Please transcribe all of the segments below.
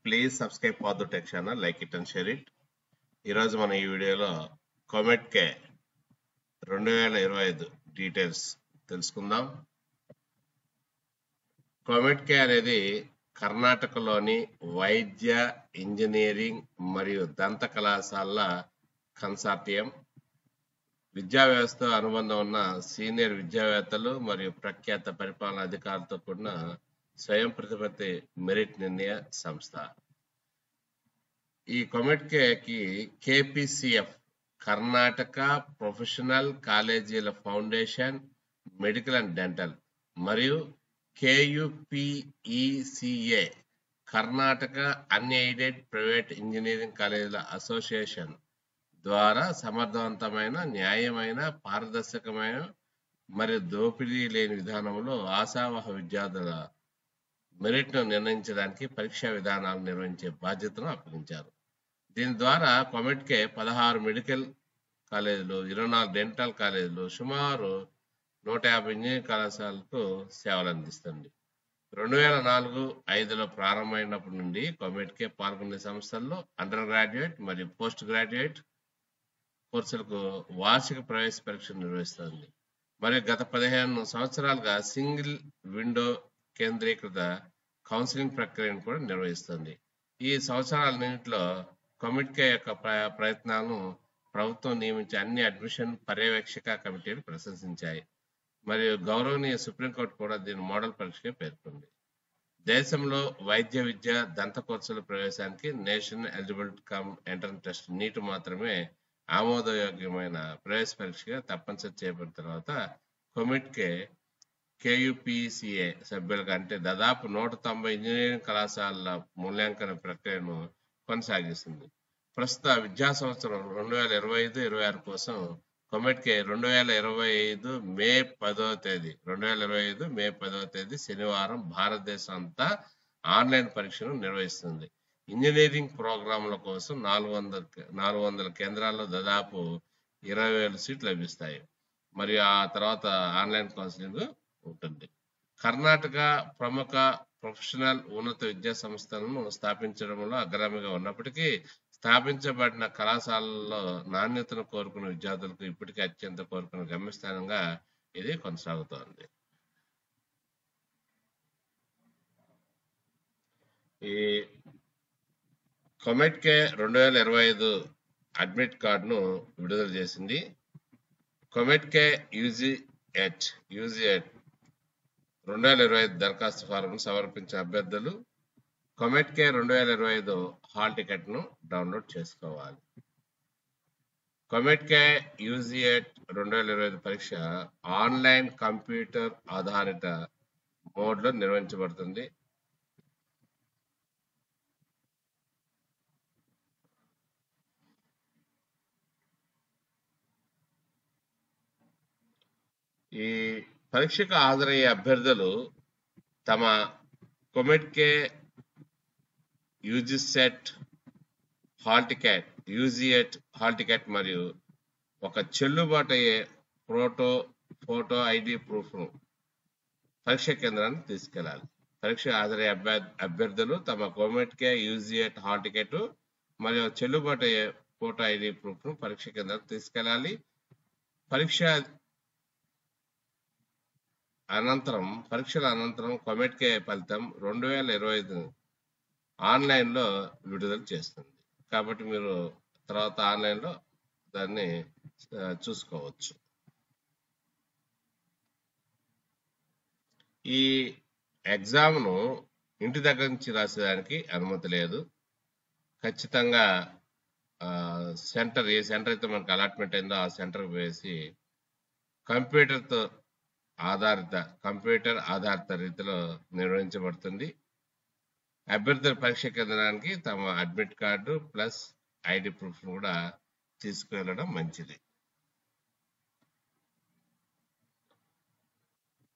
Please subscribe for the tech channel, like it and share it. ఈరోజు మనం ఈ వీడియోలో కొమెట్కే 2025 డీటెయిల్స్ తెలుసుకుందాం. కొమెట్కే అనేది కర్ణాటకలోని వైద్య, ఇంజనీరింగ్ మరియు దంత కళాశాలల కన్సార్టియం. విద్యా వ్యవస్థ అనుబంధం ఉన్న సీనియర్ విద్యావేత్తలు మరియు ప్రఖ్యాత పరిపాలనా అధికారులతో కూడిన స్వయం ప్రతిపత్తి మెరిట్ నిర్ణయ సంస్థ. ఈ కొమెట్కేకి కేపీసీఎఫ్ కర్ణాటక ప్రొఫెషనల్ కాలేజీల ఫౌండేషన్ మెడికల్ అండ్ డెంటల్ మరియు కేయుపిఈసిఏ కర్ణాటక అన్ఎయిడెడ్ ప్రైవేట్ ఇంజనీరింగ్ కాలేజీల అసోసియేషన్ ద్వారా సమర్థవంతమైన, న్యాయమైన, పారదర్శకమైన మరియు దోపిడీ లేని విధానంలో ఆశావహ విద్యార్థుల మెరిట్ను నిర్ణయించడానికి పరీక్షా విధానాలు నిర్వహించే బాధ్యతను అప్పగించారు. దీని ద్వారా కొమెట్కే 16 మెడికల్ కాలేజీలు, 24 డెంటల్ కాలేజీలు, సుమారు 150 ఇంజనీరింగ్ కళాశాలకు సేవలు అందిస్తుంది. 2004-05లో ప్రారంభమైనప్పటి నుండి కొమెట్కే పాల్గొనే సంస్థల్లో అండర్ గ్రాడ్యుయేట్ మరియు పోస్ట్ గ్రాడ్యుయేట్ కోర్సులకు వార్షిక ప్రవేశ పరీక్షలు నిర్వహిస్తుంది. మరియు గత 15 సంవత్సరాలుగా సింగిల్ విండో కేంద్రీకృత కౌన్సిలింగ్ ప్రక్రియను కూడా నిర్వహిస్తుంది. ఈ సంవత్సరాలన్నింటిలో కొమెట్కే యొక్క ప్రయత్నాలను ప్రభుత్వం నియమించే అన్ని అడ్మిషన్ పర్యవేక్షక కమిటీలు ప్రశంసించాయి మరియు గౌరవనీయ సుప్రీంకోర్టు కూడా దీని మోడల్ పరీక్షగా పేర్కొంది. దేశంలో వైద్య విద్య, దంత కోర్సుల ప్రవేశానికి national eligibility cum entrance test neat మాత్రమే ఆమోదయోగ్యమైన ప్రవేశ పరీక్షగా తప్పనిసరి చేయబడిన తర్వాత కొమెట్కే కేయుపిసిఏ సభ్యులుగా అంటే దాదాపు 190 ఇంజనీరింగ్ కళాశాలల మూల్యాంకన ప్రక్రియను కొనసాగిస్తుంది. ప్రస్తుత విద్యా సంవత్సరం 2025-26 కోసం కొమెట్కే 2025 మే 10వ తేదీ శనివారం భారతదేశం అంతా ఆన్లైన్ పరీక్షను నిర్వహిస్తుంది. ఇంజనీరింగ్ ప్రోగ్రాంల కోసం 400 కేంద్రాల్లో దాదాపు 20,000 సీట్లు లభిస్తాయి మరియు ఆ తర్వాత ఆన్లైన్ కౌన్సిలింగ్ ఉంటుంది. కర్ణాటక ప్రముఖ ప్రొఫెషనల్ ఉన్నత విద్యా సంస్థలను స్థాపించడంలో అగ్రగామిగా ఉన్నప్పటికీ స్థాపించబడిన కళాశాలల్లో నాణ్యతను కోరుకున్న విద్యార్థులకు ఇప్పటికీ అత్యంత కోరుకున్న గమ్యస్థానంగా ఇది కొనసాగుతోంది. ఈ కొమెట్కే 2025 అడ్మిట్ కార్డును విడుదల చేసింది. కొమెట్కే యూజీఎట్ 2025 దరఖాస్తు ఫారం సమర్పించిన అభ్యర్థులు కొమెట్కే 2025 హాల్ టికెట్ను డౌన్లోడ్ చేసుకోవాలి. కొమెట్కే యూజీఎట్ 2025 పరీక్ష ఆన్లైన్ కంప్యూటర్ ఆధారిత మోడ్లో నిర్వహించబడుతుంది. ఈ పరీక్షకు హాజరయ్యే అభ్యర్థులు తమ కొమెట్కే యూజీఎట్ హాల్ టికెట్ మరియు ఒక చెల్లుబాటు అయ్యే ఫోటో ఐడి ప్రూఫ్ను పరీక్ష కేంద్రానికి తీసుకెళ్లాలి. పరీక్ష హాజరయ్యే అభ్యర్థులు తమ కొమెట్కే యూజీఎట్ హాల్ టికెట్ మరియు చెల్లుబాటు అయ్యే ఫోటో ఐడి ప్రూఫ్ను పరీక్ష కేంద్రానికి తీసుకెళ్లాలి. పరీక్షల అనంతరం కొమెట్కే ఫలితం 2025 ఆన్లైన్లో విడుదల చేస్తుంది. కాబట్టి మీరు తర్వాత ఆన్లైన్లో దాన్ని చూసుకోవచ్చు. ఈ ఎగ్జామ్ను ఇంటి దగ్గర నుంచి రాసేదానికి అనుమతి లేదు. ఖచ్చితంగా ఏ సెంటర్ అయితే మనకు అలాట్మెంట్ అయిందో ఆ సెంటర్కి వేసి కంప్యూటర్ ఆధారిత రీతిలో నిర్వహించబడుతుంది. అభ్యర్థుల పరీక్ష కేంద్రానికి తమ admit card plus ID proof కూడా తీసుకువెళ్ళడం మంచిది.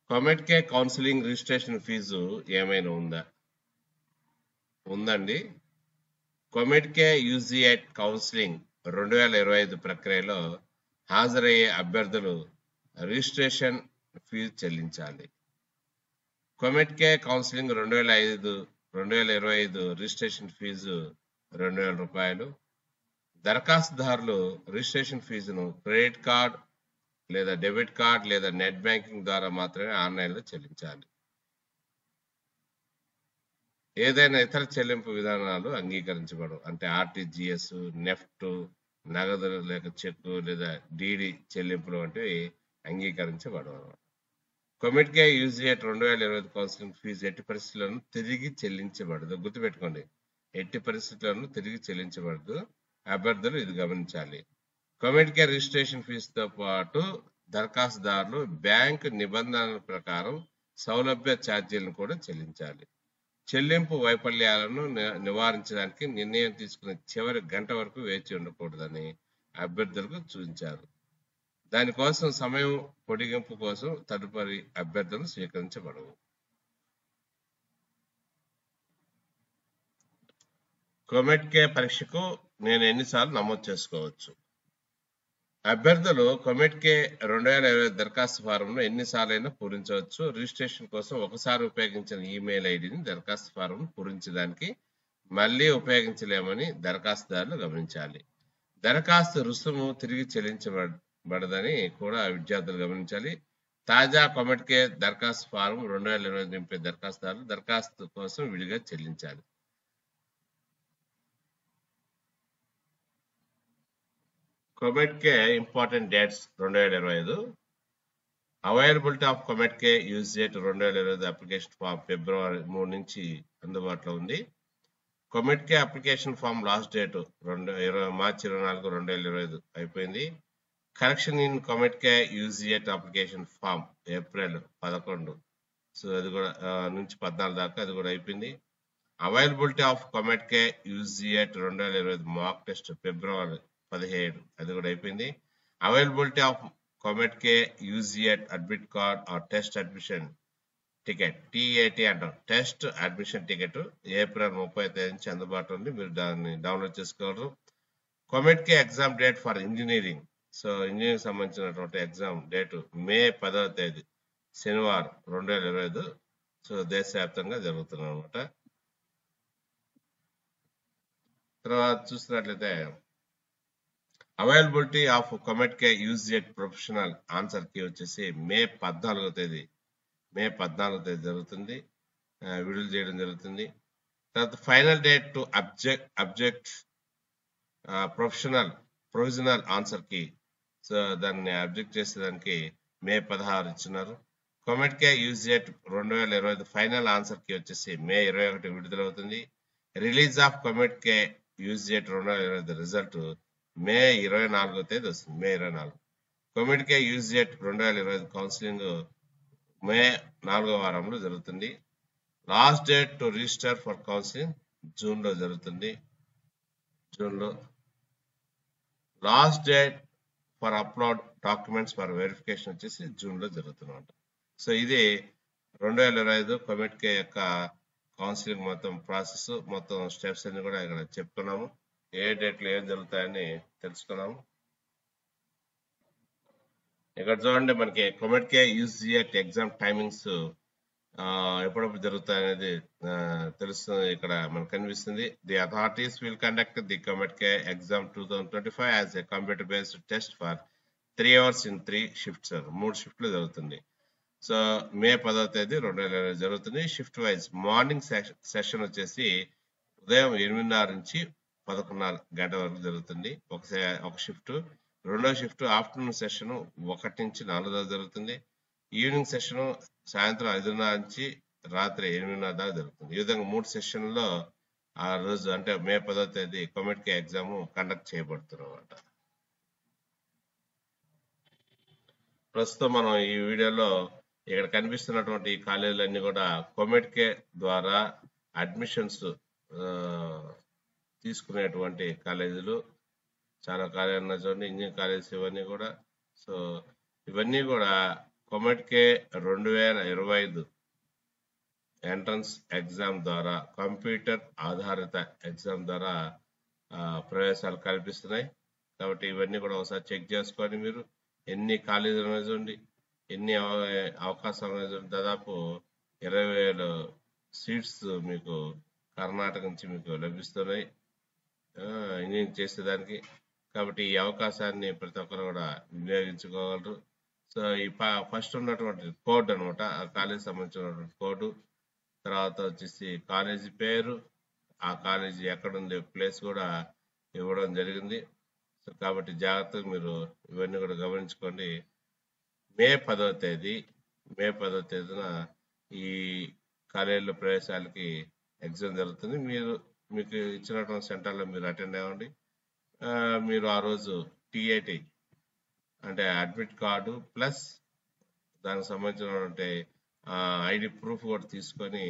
కొమెట్కే కౌన్సిలింగ్ రిజిస్ట్రేషన్ ఫీజు ఏమైనా ఉందండి. కొమెట్కే యూజీఎట్ కౌన్సిలింగ్ 2025 ప్రక్రియలో హాజరయ్యే అభ్యర్థులు రిజిస్ట్రేషన్ ఫీజు చెల్లించాలి. కొమెట్కే కౌన్సిలింగ్ 2025 2025 రిజిస్ట్రేషన్ ఫీజు 2,000 రూపాయలు. దరఖాస్తుదారులు రిజిస్ట్రేషన్ ఫీజును క్రెడిట్ కార్డ్ లేదా డెబిట్ కార్డ్ లేదా నెట్ బ్యాంకింగ్ ద్వారా మాత్రమే ఆన్లైన్లో చెల్లించాలి. ఏదైనా ఇతర చెల్లింపు విధానాలు అంగీకరించబడవు. అంటే ఆర్టీజీఎస్, నెఫ్ట్, నగదు లేక చెక్కు లేదా డీడీ చెల్లింపులు వంటివి అంగీకరించబడవు. కొమిట్కే యూజీఎట్ 2025 కౌన్సిలింగ్ ఫీజు ఎట్టి పరిస్థితులను తిరిగి చెల్లించబడదు. గుర్తుపెట్టుకోండి, ఎట్టి పరిస్థితులను తిరిగి చెల్లించబడదు. అభ్యర్థులు ఇది గమనించాలి. కొమిట్కే రిజిస్ట్రేషన్ ఫీజుతో పాటు దరఖాస్తుదారులు బ్యాంకు నిబంధనల ప్రకారం సౌలభ్య ఛార్జీలను కూడా చెల్లించాలి. చెల్లింపు వైఫల్యాలను నివారించడానికి నిర్ణయం తీసుకునే చివరి గంట వరకు వేచి ఉండకూడదని అభ్యర్థులకు సూచించారు. దానికోసం సమయం పొడిగింపు కోసం తదుపరి అభ్యర్థులు స్వీకరించబడవు. కొమెట్కే పరీక్షకు నేను ఎన్నిసార్లు నమోదు చేసుకోవచ్చు? అభ్యర్థులు కొమెట్కే 2020 దరఖాస్తు ఫారంను ఎన్నిసార్లైనా పూరించవచ్చు. రిజిస్ట్రేషన్ కోసం ఒకసారి ఉపయోగించిన ఈమెయిల్ ఐడిని దరఖాస్తు ఫారం పూరించడానికి మళ్ళీ ఉపయోగించలేమని దరఖాస్తుదారులు గమనించాలి. దరఖాస్తు రుసుము తిరిగి చెల్లించబడదని కూడా విద్యార్థులు గమనించాలి. తాజా కొమెట్కే దరఖాస్తు ఫారం 2020 నింపే దరఖాస్తుదారులు దరఖాస్తు కోసం విడిగా చెల్లించాలి. COMEDK important dates 2025. Availability of COMEDK UGET 2025 application form ఫిబ్రవరి 3 నుంచి అందుబాటులో ఉంది. COMEDK application form last date మార్చి 24, 2025 అయిపోయింది. Correction in COMEDK UGET application form ఏప్రిల్ 11 సో అది కూడా నుంచి 14 దాకా అది కూడా అయిపోయింది. Availability of COMEDK UGET 2025 mock test ఫిబ్రవరి 17 అది కూడా అయిపోయింది. Availability of COMEDK UGET admit card or test admission ticket, TAT అంటాం, టెస్ట్ అడ్మిషన్ టికెట్ ఏప్రిల్ 30 నుంచి అందుబాటులో ఉంది. మీరు దాన్ని డౌన్లోడ్ చేసుకోగలరు. COMEDK exam date for engineering, so engineering సంబంధించినటువంటి ఎగ్జామ్ డేటు మే 10 శనివారం 2025 సో దేశవ్యాప్తంగా జరుగుతుంది అనమాట. తర్వాత చూసినట్లయితే availability of COMEDK UGET provisional answer key వచ్చేసి మే 14 జరుగుతుంది, విడుదల చేయడం జరుగుతుంది. తర్వాత final date to object provisional answer key, so దాన్ని అబ్జెక్ట్ చేసేదానికి మే 16 ఇచ్చినారు. COMEDK UGET 2025 final answer key వచ్చేసి మే 21 విడుదలవుతుంది. Release of COMEDK UGET 2025 result మే 24 వస్తుంది. మే 24. కొమెట్కే యూజీఎట్ 2025 కౌన్సిలింగ్ మే 4వ వారంలో జరుగుతుంది. Last date to register for counselling జూన్లో జరుగుతుంది. జూన్లో last date for upload documents for verification వచ్చేసి జూన్లో జరుగుతుందన్నమాట. సో ఇది 2025 కొమెట్కే యొక్క కౌన్సిలింగ్ మొత్తం ప్రాసెస్, మొత్తం స్టెప్స్ అన్ని కూడా ఇక్కడ చెప్పుకున్నాము. ఏ డేట్లు ఏం జరుగుతాయని తెలుసుకున్నాము. ఇక్కడ చూడండి, మనకి కొమెట్కే యూజీఎట్ ఎగ్జామ్ టైమింగ్స్ ఎప్పుడప్పుడు జరుగుతాయనేది తెలుస్తుంది. ఇక్కడ మనకు కనిపిస్తుంది. The authorities will conduct the COMEDK exam 2025 as a computer based test for 3 hours in 3 shifts. 3 షిఫ్ట్లు జరుగుతుంది. సో మే 10 2025 జరుగుతుంది. షిఫ్ట్ వైజ్ మార్నింగ్ సెషన్ వచ్చేసి ఉదయం 8:30 నుంచి 11:30 గంటల వరకు జరుగుతుంది ఒక షిఫ్ట్. రెండో షిఫ్ట్ ఆఫ్టర్నూన్ సెషన్ 1 నుంచి 4 దాకా జరుగుతుంది. ఈవినింగ్ సెషన్ సాయంత్రం 5:30 నుంచి రాత్రి 8:30 దాకా జరుగుతుంది. ఈ విధంగా 3 సెషన్లో ఆ రోజు అంటే మే 10 కొమెట్కే ఎగ్జామ్ కండక్ట్ చేయబడుతుంది అన్నమాట. ప్రస్తుతం మనం ఈ వీడియోలో ఇక్కడ కనిపిస్తున్నటువంటి ఈ కాలేజీలన్నీ కూడా కొమెట్కే ద్వారా అడ్మిషన్స్ తీసుకునేటువంటి కాలేజీలు. చాలా కాలేజీలు ఉన్నాయి చూడండి, ఇంజనీరింగ్ కాలేజెస్ ఇవన్నీ కూడా. సో ఇవన్నీ కూడా కొమెట్కే 2025 ఎంట్రన్స్ ఎగ్జామ్ ద్వారా, కంప్యూటర్ ఆధారిత ఎగ్జామ్ ద్వారా ప్రవేశాలు కల్పిస్తున్నాయి. కాబట్టి ఇవన్నీ కూడా ఒకసారి చెక్ చేసుకొని మీరు ఎన్ని కాలేజీలు ఉన్నాయి చూడండి, ఎన్ని అవకాశాలు ఉన్నాయి చూడండి. దాదాపు 20,000 సీట్స్ మీకు కర్ణాటక నుంచి మీకు లభిస్తున్నాయి ఇంజనీరింగ్ చేసేదానికి. కాబట్టి ఈ అవకాశాన్ని ప్రతి ఒక్కరు కూడా వినియోగించుకోగలరు. సో ఈ ఫస్ట్ ఉన్నటువంటి కోడ్ అనమాట, ఆ కాలేజ్ సంబంధించినటువంటి కోడ్, తర్వాత వచ్చేసి కాలేజీ పేరు, ఆ కాలేజీ ఎక్కడుంది ప్లేస్ కూడా ఇవ్వడం జరిగింది. సో కాబట్టి జాగ్రత్తగా మీరు ఇవన్నీ కూడా గమనించుకోండి. మే 10వ తేదీన ఈ కాలేజీలో ప్రవేశాలకి ఎగ్జామ్ జరుగుతుంది. మీకు ఇచ్చినటువంటి సెంటర్లో మీరు అటెండ్ అవ్వండి. మీరు ఆ రోజు టీఐటి అంటే అడ్మిట్ కార్డు ప్లస్ దానికి సంబంధించినటువంటి ఐడి ప్రూఫ్ కూడా తీసుకొని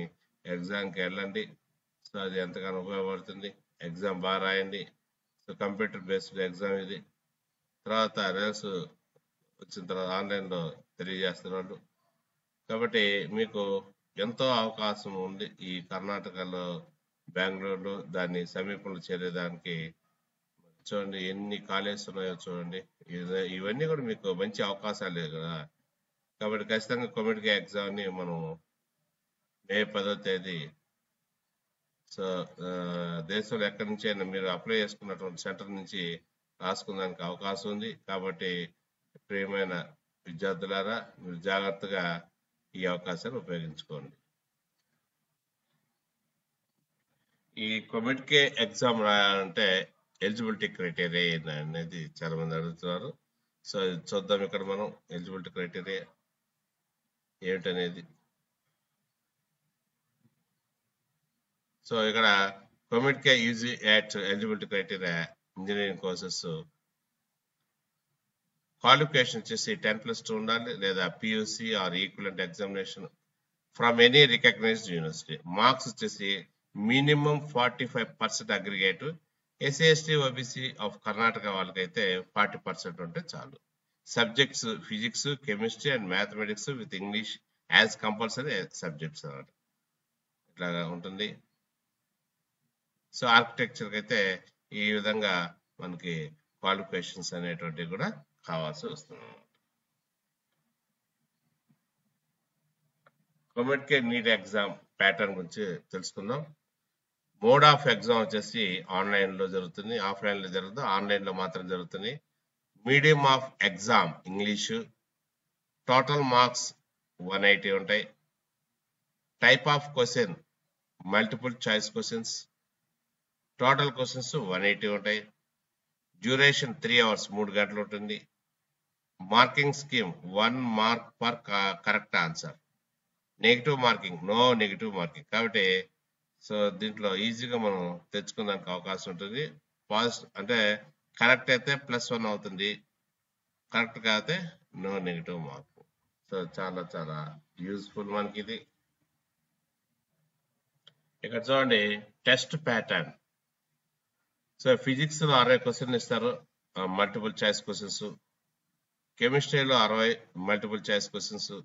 ఎగ్జామ్కి వెళ్ళండి. సో అది ఎంతగానో ఉపయోగపడుతుంది. ఎగ్జామ్ బాగా రాయండి. సో కంప్యూటర్ బేస్డ్ ఎగ్జామ్ ఇది. తర్వాత రిజల్ట్స్ వచ్చిన తర్వాత ఆన్లైన్లో తెలియజేస్తున్నారు. కాబట్టి మీకు ఎంతో అవకాశం ఉంది ఈ కర్ణాటకలో, బెంగళూరులో దాన్ని సమీపంలో చేరేదానికి. చూడండి ఎన్ని కాలేజెస్ ఉన్నాయో చూడండి. ఇవన్నీ కూడా మీకు మంచి అవకాశాలే కదా. కాబట్టి ఖచ్చితంగా కమ్యూనిటీ ఎగ్జామ్ని మనం మే 10వ తేదీ సో దేశంలో ఎక్కడి నుంచి అయినా మీరు అప్లై చేసుకున్నటువంటి సెంటర్ నుంచి రాసుకునేదానికి అవకాశం ఉంది. కాబట్టి ప్రియమైన విద్యార్థులారా, మీరు జాగ్రత్తగా ఈ అవకాశాన్ని ఉపయోగించుకోండి. ఈ కమ్యూనిటీ ఎగ్జామ్ రాయాలంటే ఎలిజిబిలిటీ క్రైటీరియా అనేది చాలా మంది అడుగుతున్నారు. సో చూద్దాం ఇక్కడ మనం ఎలిజిబిలిటీ క్రైటీరియా ఏమిటనేది. సో ఇక్కడ COMEDK UGET eligibility criteria engineering courses qualification వచ్చేసి 10+2 ఉండాలి, లేదా PUC or equivalent examination from any recognized university. Marks వచ్చేసి minimum 45% aggregate. SC ST OBC of Karnataka వాళ్ళకైతే 40% ఉంటే చాలు. Subjects physics, chemistry and mathematics with English as compulsory subjects అన్నమాట. ఇట్లాగా ఉంటుంది. సో ఆర్కిటెక్చర్కి అయితే ఈ విధంగా మనకి క్వాలిఫికేషన్స్ అనేటువంటివి కూడా కావాల్సి వస్తుంది. కమ్యూనిటీ నీట్ ఎగ్జామ్ ప్యాటర్న్ గురించి తెలుసుకుందాం. మోడ్ ఆఫ్ ఎగ్జామ్ వచ్చేసి ఆన్లైన్లో జరుగుతుంది, ఆఫ్లైన్లో జరుగుతుంది, ఆన్లైన్లో మాత్రం జరుగుతుంది. Medium of exam English. Total marks 180 ఉంటాయి. Type of question multiple choice questions. Total questions 180 ఉంటాయి. డ్యూరేషన్ 3 hours 3 గంటలు ఉంటుంది. Marking scheme 1 mark per correct answer. Negative marking, no negative marking. కాబట్టి సో దీంట్లో ఈజీగా మనం తెచ్చుకోవడానికి అవకాశం ఉంటుంది. పాజిటివ్ అంటే కరెక్ట్ అయితే +1 అవుతుంది, కరెక్ట్ కాకపోతే నో నెగిటివ్ మార్క్. సో చాలా చాలా యూస్ఫుల్ మనకి ఇది. ఇక్కడ చూడండి టెస్ట్ ప్యాటర్న్. సో ఫిజిక్స్ లో 60 క్వశ్చన్లు ఇస్తారు, మల్టిపుల్ చాయిస్ క్వశ్చన్స్. కెమిస్ట్రీలో 60 మల్టిపుల్ చాయిస్ క్వశ్చన్స్.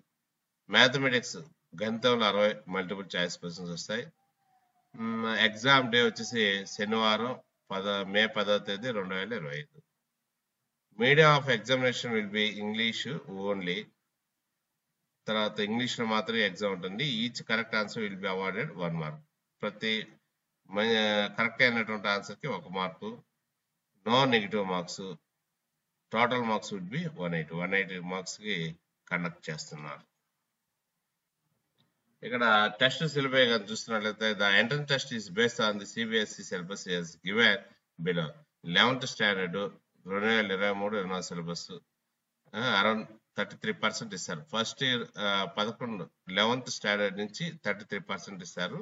మ్యాథమెటిక్స్ గణితంలో 60 మల్టిపుల్ చాయిస్ క్వశ్చన్స్ వస్తాయి. ఎగ్జామ్ డే వచ్చేసి శనివారం మే 10వ తేదీ 2025. Medium of examination will be English only. తర్వాత ఇంగ్లీష్లో మాత్రమే ఎగ్జామ్ ఉంటుంది. Each correct answer will be awarded 1 mark. ప్రతి కరెక్ట్ అయినటువంటి ఆన్సర్కి 1 mark. No negative marks. Total marks will be 180 మార్క్స్కి కండక్ట్ చేస్తున్నారు. ఇక్కడ టెస్ట్ సిలబస్ కానీ చూస్తున్నట్లయితే the entrance test is based on the CBSE syllabus is given below. 11th standard 2023-24 syllabus around 33% ఇస్తారు. First year 11th standard నుంచి 33% ఇస్తారు.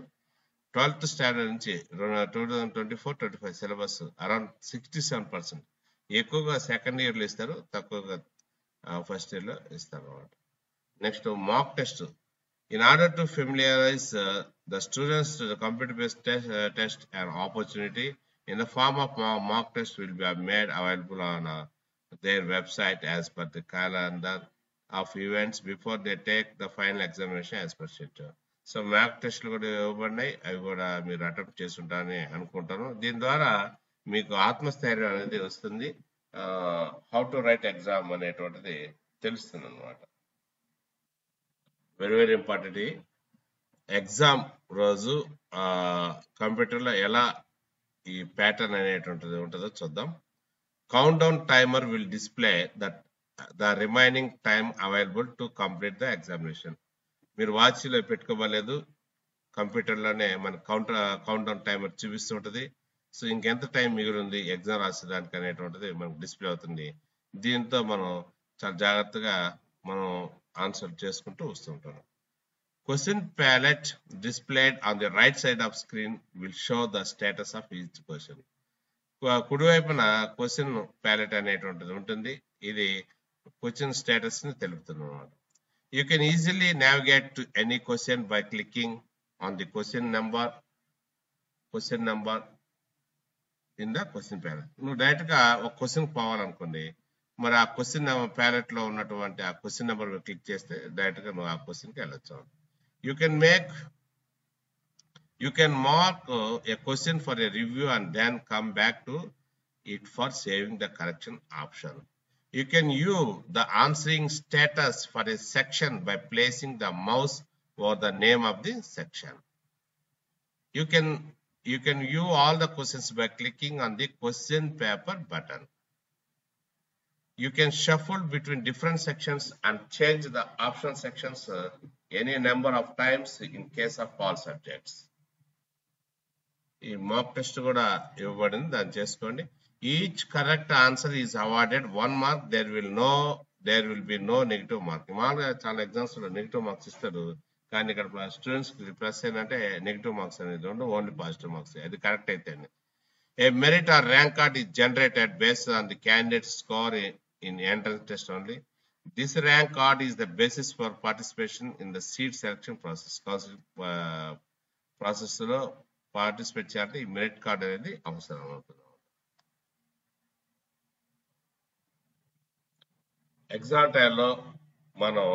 12th standard నుంచి 2024-25 syllabus around 67%. ఎక్కువగా సెకండ్ ఇయర్లో ఇస్తారు, తక్కువగా ఫస్ట్ ఇయర్లో ఇస్తారు అన్నమాట. Next mock test. In order to familiarize the students to the computer-based test and opportunity in the form of mock test will be made available on their website as per the calendar of events before they take the final examination as per schedule. So mock టెస్ట్లు కూడా ఇవ్వబడినాయి, అవి కూడా మీరు attempt చేస్తుంటారని అనుకుంటాను. దీని ద్వారా మీకు ఆత్మస్థైర్యం అనేది వస్తుంది, హౌ టు రైట్ ఎగ్జామ్ అనేటువంటిది తెలుస్తుంది అన్నమాట. Very very important. ఎగ్జామ్ రోజు కంప్యూటర్లో ఎలా ఈ ప్యాటర్న్ అనేటువంటిది ఉంటుందో చూద్దాం. Count down timer will display that the remaining time available to complete the examination. మీరు వాచ్లో పెట్టుకోవలేదు, కంప్యూటర్లోనే మన కౌంట్ డౌన్ టైమర్ చూపిస్తుంటుంది. సో ఇంకెంత టైం మిగిలింది ఎగ్జామ్ రాసేదానికి అనేటువంటిది మనకు డిస్ప్లే అవుతుంది. దీంతో మనం చాలా జాగ్రత్తగా మనం ఆన్సర్ చేసుకుంటూ వస్తుంటాం. Question palette displayed on the right side of screen will show the status of each question. కుడివైపున క్వశ్చన్ ప్యాలెట్ అనేటువంటిది ఉంటుంది. ఇది క్వశ్చన్ స్టేటస్ ని తెలుపుతుంది అన్నమాట. You can easily navigate to any question by clicking on the question number in the question palette. నువ్వు direct గా ఒక క్వశ్చన్ పోవాలనుకోండి, మరి ఆ క్వశ్చన్ ప్యాలెట్ లో ఉన్నటువంటి ఆ క్వశ్చన్ నెంబర్ క్లిక్ చేస్తే డైరెక్ట్ గా నువ్వు ఆ క్వశ్చన్ కి వెళ్ళొచ్చు. You can mark a question for a review and then come back to it for saving the correction option. You can view the answering status for a section by placing the mouse over the name of the section. You can view all the questions by clicking on the question paper button. You can shuffle between different sections and change the option sections any number of times in case of all subjects. ఈ mock test కూడా ఇవ్వబడింది, దాన్ని చేసుకోండి. Each correct answer is awarded 1 mark. There will be no negative mark. మామూలుగా చాలా exams లో negative marks ఇస్తారు, కానీ ఇక్కడ స్టూడెంట్స్ ప్లస్ ఏంటంటే నెగిటివ్ మార్క్స్ అనేది ఉండవు, ఓన్లీ పాజిటివ్ మార్క్స్. అది కరెక్ట్ అయితే a merit or rank card is generated based on the candidate score in entrance test only. This rank card is the basis for participation in the seat selection process లో participate చేయాలంటే ఈ merit card అనేది అవసరం అవుతుంది. Exam టైంలో మనం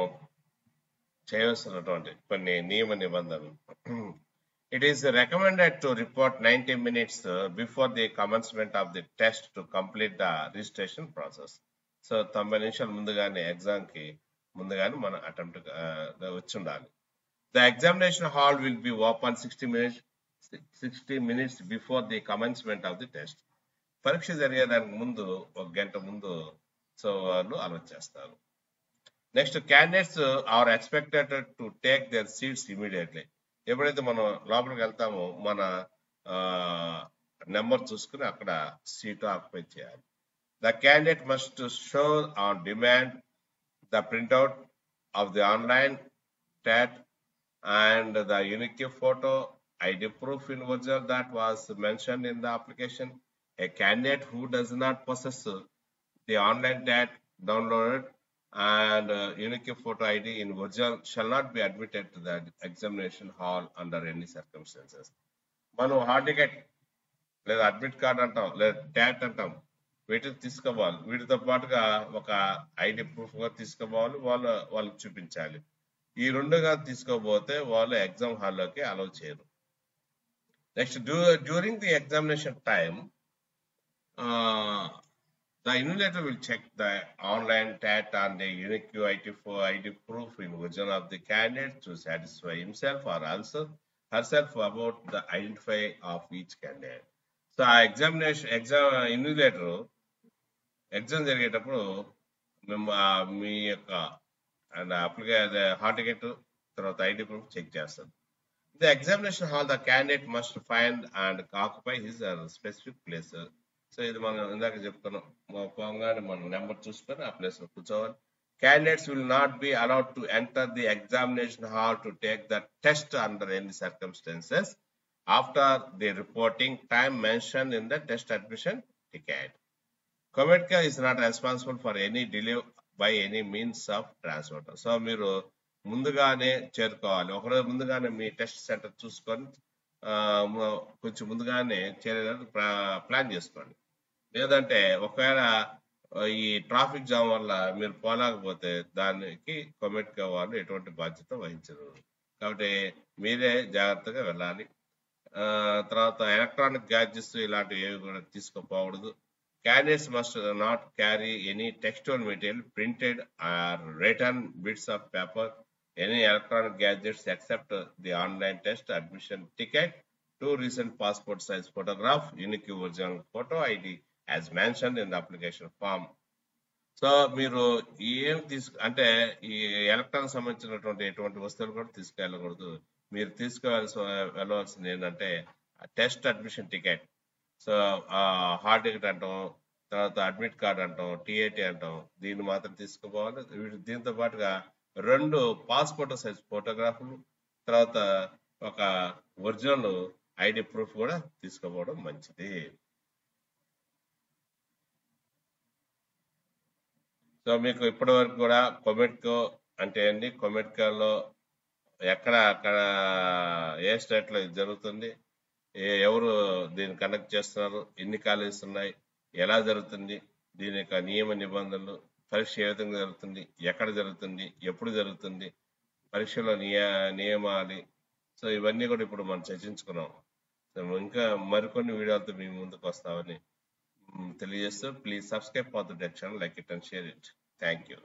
చేయవలసినటువంటి కొన్ని నియమ నిబంధనలు. It is recommended to report 90 minutes before the commencement of the test to complete the registration process. So 90 నిమిషాలు ముందుగానే ఎగ్జామ్ కి ముందుగానే మనం అటెంప్ట్ వచ్చి ఉండాలి. The examination hall will be open 60 minutes before the commencement of the test. పరీక్ష జరిగేదానికి ముందు 1 గంట ముందు సో వాళ్ళు అలౌట్ చేస్తారు. Next, candidates are expected to take their seats immediately. ఎప్పుడైతే మనం లోపలికి వెళ్తామో మన నెంబర్ చూసుకుని అక్కడ సీట్ ఆక్యుపై చేయాలి. The candidate must show on demand the printout of the online TAT and the unique photo ID proof in original that was mentioned in the application. A candidate who does not possess the online TAT downloaded and unique photo ID in original shall not be admitted to the examination hall under any circumstances. మనం hall ticket లేదా admit card అంటాం, లేదా tat అంటాం, వీటిని తీసుకోవాలి. వీటితో పాటుగా ఒక ఐడి ప్రూఫ్ గా తీసుకోవాలి, వాళ్ళకి చూపించాలి. ఈ రెండుగా తీసుకోబోతే వాళ్ళు ఎగ్జామ్ హాల్లోకి అలౌ చేయరు. Next, during the examination time the invigilator will check the online TAT and the unique ID proof in version of the candidate to satisfy himself or also herself about the identify of each candidate. So ఆ invigilator exam జరిగేటప్పుడు మీ యొక్క hall ticket తర్వాత ID proof check చేస్తారు. The examination hall the candidate must find and occupy his specific place. So ఇది మనం ఇందాక చెప్తున్నాం, పోగానే మనం నెంబర్ చూసుకొని ఆ ప్లేస్ లో కూర్చోవాలి. Candidates will not be allowed to enter the examination hall to take the test under any circumstances after the reporting time mentioned in the test admission ticket. Cometka is not responsible for any delay by any means of transport. So మీరు ముందుగానే చేరుకోవాలి. ఒకరోజు ముందుగానే మీ test centre చూసుకొని కొంచెం ముందుగానే చేరేదానికి plan చేసుకోండి. లేదంటే ఒకవేళ ఈ ట్రాఫిక్ జామ్ వల్ల మీరు పోలేకపోతే దానికి కొమెట్గా వాళ్ళు ఎటువంటి బాధ్యత వహించరు. కాబట్టి మీరే జాగ్రత్తగా వెళ్ళాలి. తర్వాత ఎలక్ట్రానిక్ గ్యాడ్జెట్స్ ఇలాంటివి ఏవి కూడా తీసుకోపోకూడదు. Candidates must not carry any textual material, printed or written bits of paper any electronic gadgets except the online test admission ticket, 2 recent passport size photograph, unique original photo ID as mentioned in the application form. So మీరు ఏం అంటే ఈ electronic సంబంధించినటువంటి ఎటువంటి వస్తువులు కూడా తీసుకెళ్ళకూడదు. మీరు వెళ్ళవలసింది ఏంటంటే test admission ticket. So hall ticket అంటాం, తర్వాత అడ్మిట్ కార్డ్ అంటాం, టీఏటీ అంటాం, దీన్ని మాత్రం తీసుకుపోవాలి. దీంతో పాటుగా 2 పాస్పోర్ట్ సైజ్ ఫోటోగ్రాఫ్లు, తర్వాత ఒక ఒరిజినల్ ఐడి ప్రూఫ్ కూడా తీసుకుపోవడం మంచిది. సో మీకు ఇప్పటి వరకు కూడా కొమెట్కో అంటే అండి, కొమెట్కోలో అక్కడ ఏ స్టేట్ లో ఇది జరుగుతుంది, ఎవరు దీన్ని కండక్ట్ చేస్తున్నారు, ఎన్ని కాలేజెస్ ఉన్నాయి, ఎలా జరుగుతుంది, దీని యొక్క నియమ నిబంధనలు, పరీక్ష ఏ విధంగా జరుగుతుంది, ఎక్కడ జరుగుతుంది, ఎప్పుడు జరుగుతుంది, పరీక్షలో నియమాలు, సో ఇవన్నీ కూడా ఇప్పుడు మనం చర్చించుకున్నాం. సో ఇంకా మరికొన్ని వీడియోలతో మీ ముందుకు వస్తామని తెలియజేస్తూ, please subscribe for the tech channel, like it and share it. Thank you.